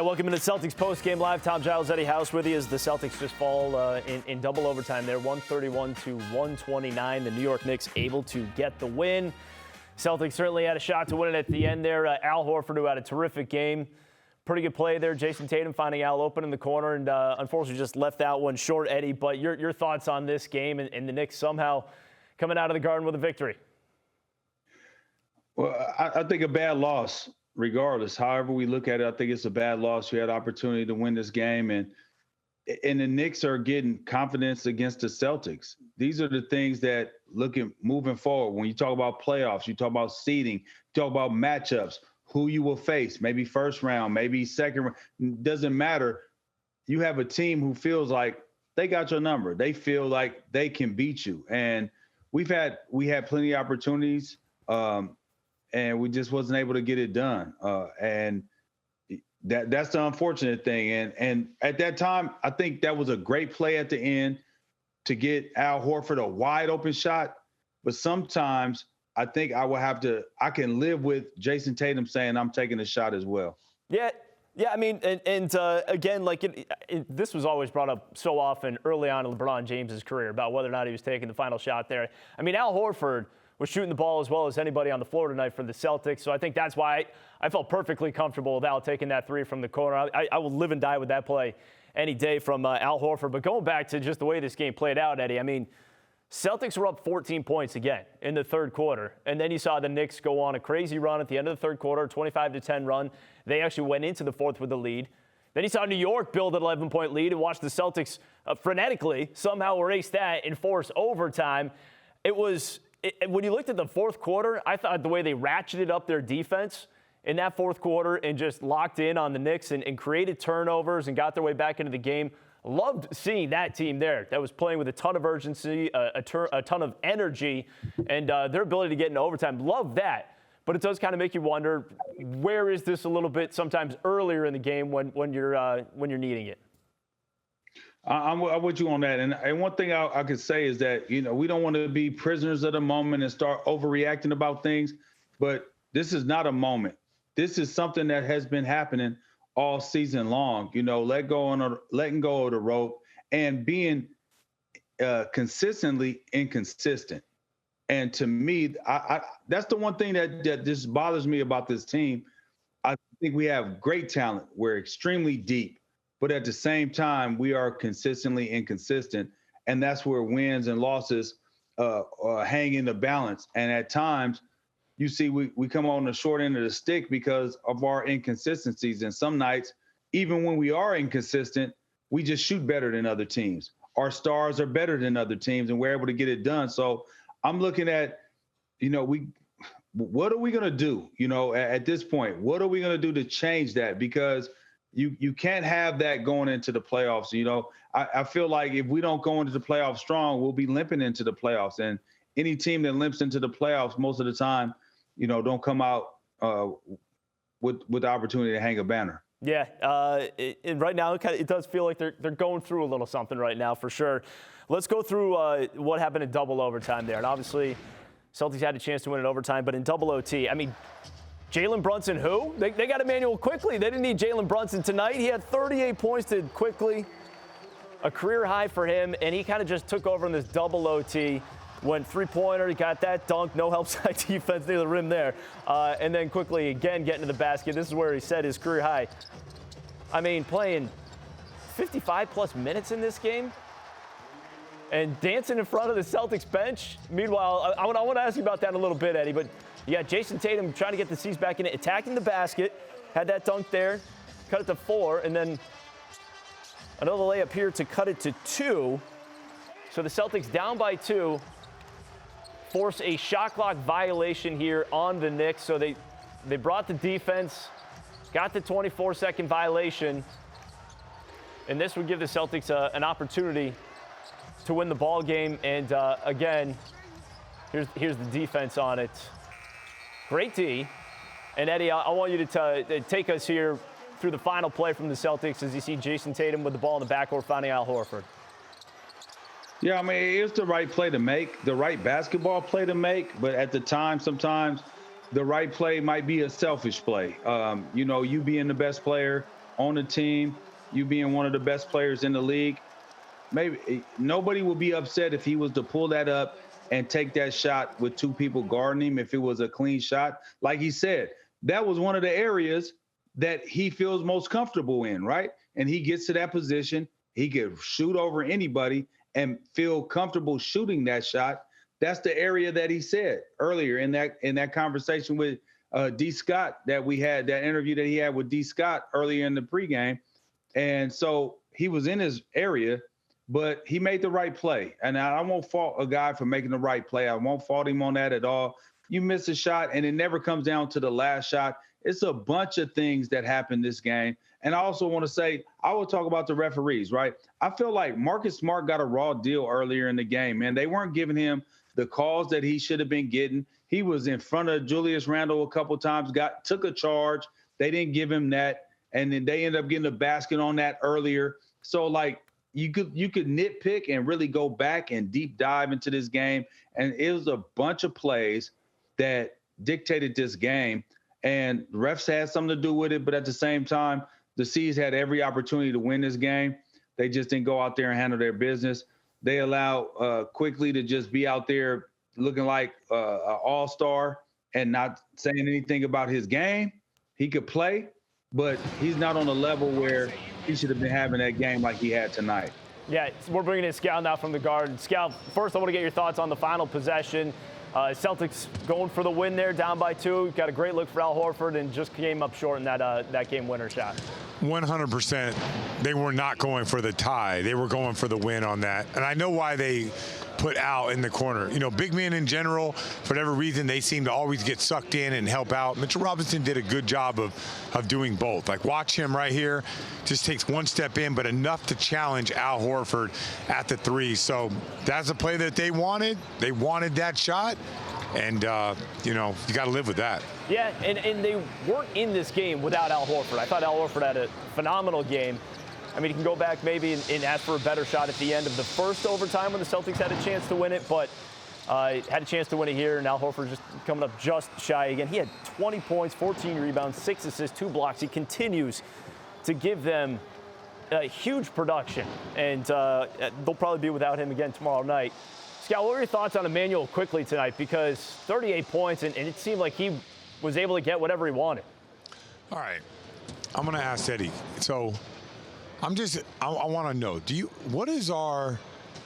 welcome to the Celtics post-game live. Tom Giles, Eddie House with you as the Celtics just fall in double overtime there, 131 to 129. The New York Knicks able to get the win. Celtics certainly had a shot to win it at the end there. Al Horford, who had a terrific game. Pretty good play there. Jason Tatum finding Al open in the corner and unfortunately just left that one short, Eddie. But your thoughts on this game and the Knicks somehow coming out of the Garden with a victory? Well, I think a bad loss. Regardless, however we look at it, I think it's a bad loss. You had opportunity to win this game, and the Knicks are getting confidence against the Celtics. These are the things that moving forward. When you talk about playoffs, you talk about seeding, you talk about matchups, who you will face, maybe first round, maybe second round. Doesn't matter. You have a team who feels like they got your number. They feel like they can beat you, and we had plenty of opportunities. And we just wasn't able to get it done. And that's the unfortunate thing. And at that time, I think that was a great play at the end to get Al Horford a wide open shot. But sometimes I think I can live with Jason Tatum saying I'm taking a shot as well. Yeah. I mean, and again, like this was always brought up so often early on in LeBron James's career about whether or not he was taking the final shot there. I mean, Al Horford was shooting the ball as well as anybody on the floor tonight for the Celtics. So I think that's why I felt perfectly comfortable with Al taking that three from the corner. I will live and die with that play any day from Al Horford. But going back to just the way this game played out, Eddie, I mean, Celtics were up 14 points again in the third quarter. And then you saw the Knicks go on a crazy run at the end of the third quarter, 25-10 run. They actually went into the fourth with the lead. Then you saw New York build an 11-point lead and watched the Celtics frenetically somehow erase that and force overtime. When you looked at the fourth quarter, I thought the way they ratcheted up their defense in that fourth quarter and just locked in on the Knicks and created turnovers and got their way back into the game. Loved seeing that team there that was playing with a ton of urgency, a ton of energy, and their ability to get into overtime. Love that. But it does kind of make you wonder, where is this a little bit sometimes earlier in the game when you're needing it? I'm with you on that. And one thing I could say is that, we don't want to be prisoners of the moment and start overreacting about things. But this is not a moment. This is something that has been happening all season long. Letting go of the rope and being consistently inconsistent. And to me, that's the one thing that just bothers me about this team. I think we have great talent. We're extremely deep. But at the same time, we are consistently inconsistent, and that's where wins and losses hang in the balance. And at times, you see we come on the short end of the stick because of our inconsistencies. And some nights, even when we are inconsistent, we just shoot better than other teams. Our stars are better than other teams, and we're able to get it done. So I'm looking at, what are we going to do, at this point? What are we going to do to change that? Because you can't have that going into the playoffs. I feel like if we don't go into the playoffs strong, we'll be limping into the playoffs. And any team that limps into the playoffs most of the time, don't come out with the opportunity to hang a banner. Yeah, and right now it does feel like they're going through a little something right now for sure. Let's go through what happened in double overtime there. And obviously, Celtics had a chance to win in overtime, but in double OT, I mean, Jalen Brunson, who? They got Emmanuel Quickly. They didn't need Jalen Brunson tonight. He had 38 points to Quickly, a career high for him, and he kind of just took over in this double OT. Went three-pointer, he got that dunk, no help side defense near the rim there. And then Quickly again getting to the basket. This is where he set his career high. I mean, playing 55-plus minutes in this game and dancing in front of the Celtics bench. Meanwhile, I want to ask you about that in a little bit, Eddie, but you got Jason Tatum trying to get the C's back in it, attacking the basket, had that dunk there, cut it to 4, and then another layup here to cut it to 2. So the Celtics down by 2, force a shot clock violation here on the Knicks. So they brought the defense, got the 24-second violation, and this would give the Celtics an opportunity to win the ball game. And again, here's the defense on it. Great D. And Eddie, I want you to take us here through the final play from the Celtics as you see Jason Tatum with the ball in the backcourt finding Al Horford. Yeah, I mean, it's the right play to make, the right basketball play to make. But at the time, sometimes the right play might be a selfish play. You being the best player, on the team, you being one of the best players in the league, maybe nobody would be upset if he was to pull that up and take that shot with two people guarding him if it was a clean shot. Like he said, that was one of the areas that he feels most comfortable in, right? And he gets to that position, he could shoot over anybody and feel comfortable shooting that shot. That's the area that he said earlier in that conversation with D. Scott that we had, that interview that he had with D. Scott earlier in the pregame. And so he was in his area, but he made the right play. And I won't fault a guy for making the right play. I won't fault him on that at all. You miss a shot, and it never comes down to the last shot. It's a bunch of things that happened this game. And I also want to say, I will talk about the referees, right? I feel like Marcus Smart got a raw deal earlier in the game, man. They weren't giving him the calls that he should have been getting. He was in front of Julius Randle a couple times, took a charge. They didn't give him that. And then they ended up getting a basket on that earlier. So, like, you could nitpick and really go back and deep dive into this game. And it was a bunch of plays that dictated this game. And refs had something to do with it, but at the same time, the C's had every opportunity to win this game. They just didn't go out there and handle their business. They allowed Quickly to just be out there looking like an all-star and not saying anything about his game. He could play, but he's not on a level where he should have been having that game like he had tonight. Yeah, we're bringing in Scal now from the Garden. Scal, first I want to get your thoughts on the final possession. Celtics going for the win there, down by 2. Got a great look for Al Horford and just came up short in that game winner shot. 100%. They were not going for the tie. They were going for the win on that. And I know why they put Al in the corner. You know, big men in general, for whatever reason, they seem to always get sucked in and help out. Mitchell Robinson did a good job of doing both. Like, watch him right here. Just takes one step in, but enough to challenge Al Horford at the 3. So that's a play that they wanted. They wanted that shot. And, you know, you got to live with that. Yeah, and they weren't in this game without Al Horford. I thought Al Horford had a phenomenal game. I mean, he can go back maybe and ask for a better shot at the end of the first overtime when the Celtics had a chance to win it, but had a chance to win it here, and Al Horford just coming up just shy again. He had 20 points, 14 rebounds, 6 assists, 2 blocks. He continues to give them a huge production, and they'll probably be without him again tomorrow night. Scal, what were your thoughts on Emmanuel Quickly tonight? Because 38 points, and it seemed like he was able to get whatever he wanted. All right. I'm going to ask Eddie. So I want to know, what is our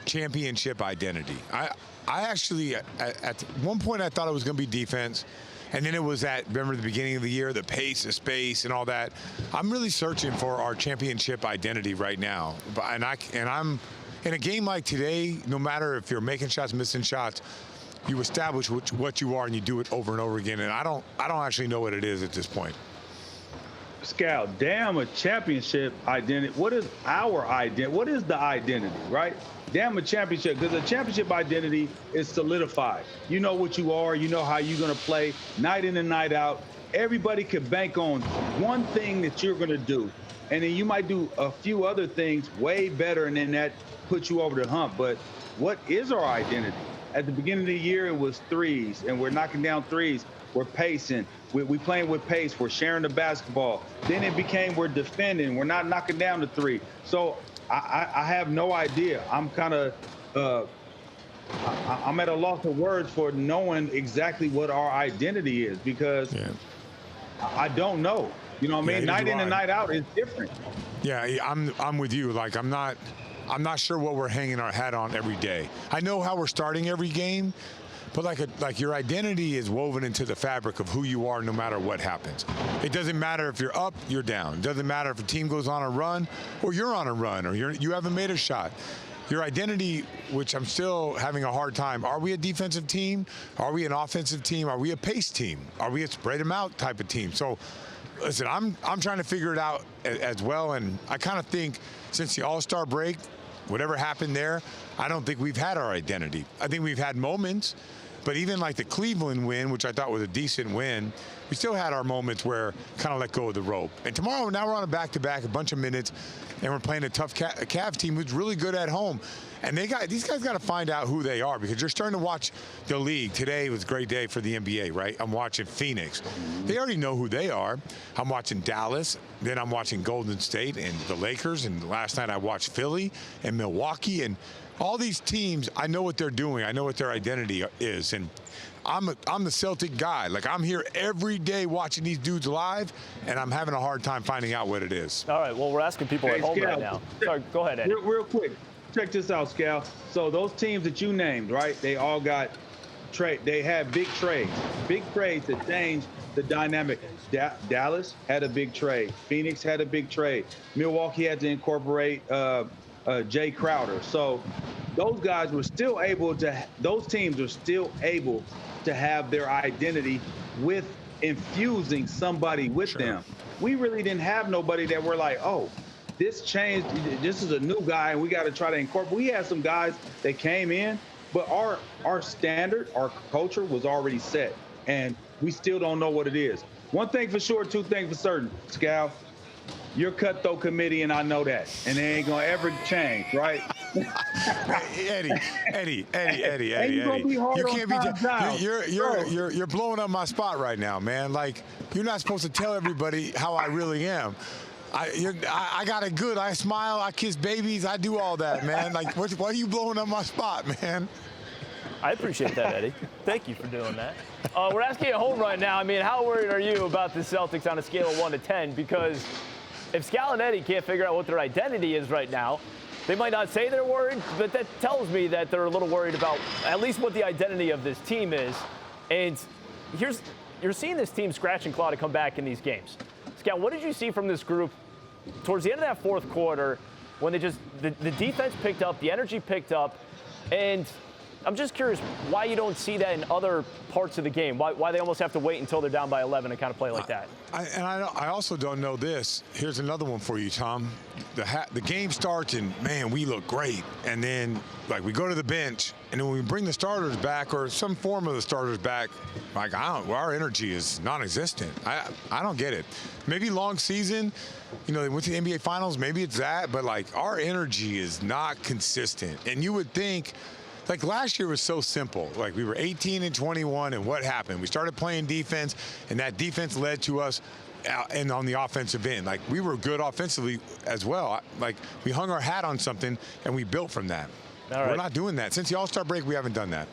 championship identity? I actually, at one point, I thought it was going to be defense. And then it was remember the beginning of the year, the pace, the space, and all that. I'm really searching for our championship identity right now. And I'm in a game like today, no matter if you're making shots, missing shots, you establish what you are and you do it over and over again. And I don't actually know what it is at this point. Scal, damn a championship identity. What is our identity? What is the identity, right? Damn a championship, because a championship identity is solidified. You know what you are. You know how you're going to play night in and night out. Everybody can bank on one thing that you're going to do. And then you might do a few other things way better, and then that puts you over the hump. But what is our identity? At the beginning of the year, it was threes, and we're knocking down threes. We're pacing. We're playing with pace. We're sharing the basketball. Then it became we're defending. We're not knocking down the 3. So I have no idea. I'm kind of I'm at a loss of words for knowing exactly what our identity is, because I don't know. You know what I mean? Night in and night out is different. Yeah, I'm with you. Like, I'm not sure what we're hanging our hat on every day. I know how we're starting every game, but like your identity is woven into the fabric of who you are no matter what happens. It doesn't matter if you're up, you're down. It doesn't matter if a team goes on a run or you're on a run or you haven't made a shot. Your identity, which I'm still having a hard time, are we a defensive team? Are we an offensive team? Are we a pace team? Are we a spread them out type of team? So listen, I'm trying to figure it out as well, and I kind of think since the All-Star break, whatever happened there, I don't think we've had our identity. I think we've had moments, But even like the Cleveland win, which I thought was a decent win, we still had our moments where kind of let go of the rope. And tomorrow, now we're on a back-to-back, a bunch of minutes, and we're playing a tough Cavs team who's really good at home. And these guys got to find out who they are, because you're starting to watch the league. Today was a great day for the NBA, right? I'm watching Phoenix. They already know who they are. I'm watching Dallas. Then I'm watching Golden State and the Lakers. And last night I watched Philly and Milwaukee. And all these teams, I know what they're doing. I know what their identity is. And I'm the Celtic guy. Like, I'm here every day watching these dudes live, and I'm having a hard time finding out what it is. All right, well, we're asking people at home right now. Sorry, go ahead, Eddie. Real quick. Check this out, Scal. So those teams that you named, right? They all got trade. They had big trades that changed the dynamic. Dallas had a big trade. Phoenix had a big trade. Milwaukee had to incorporate Jay Crowder. So those guys were still able to. Those teams were still able to have their identity with infusing somebody with them. We really didn't have nobody that were like, oh, this changed. This is a new guy, and we got to try to incorporate. We had some guys that came in, but our standard, our culture was already set, and we still don't know what it is. One thing for sure, two things for certain, Scal. You're cutthroat committee, and I know that, and it ain't gonna ever change, right? Eddie. You can't be. You're blowing up my spot right now, man. Like, you're not supposed to tell everybody how I really am. I got it good. I smile. I kiss babies. I do all that, man. Like, why are you blowing up my spot, man? I appreciate that, Eddie. Thank you for doing that. We're asking at home right now. I mean, how worried are you about the Celtics on a scale of 1 to 10? Because if Scal and Eddie can't figure out what their identity is right now, they might not say they're worried, but that tells me that they're a little worried about at least what the identity of this team is. And you're seeing this team scratch and claw to come back in these games. Scal, what did you see from this group towards the end of that fourth quarter when the defense picked up, the energy picked up, and I'm just curious why you don't see that in other parts of the game, why they almost have to wait until they're down by 11 and kind of play like that. I also don't know this. Here's another one for you, Tom. The game starts and, man, we look great. And then, like, we go to the bench, and then when we bring the starters back or some form of the starters back, like, our energy is non-existent. I don't get it. Maybe long season, you know, they went to the NBA Finals, maybe it's that, but, like, our energy is not consistent. And you would think, like, last year was so simple. Like, we were 18 and 21, and what happened? We started playing defense, and that defense led to us and on the offensive end. Like, we were good offensively as well. Like, we hung our hat on something, and we built from that. All right. We're not doing that. Since the All-Star break, we haven't done that.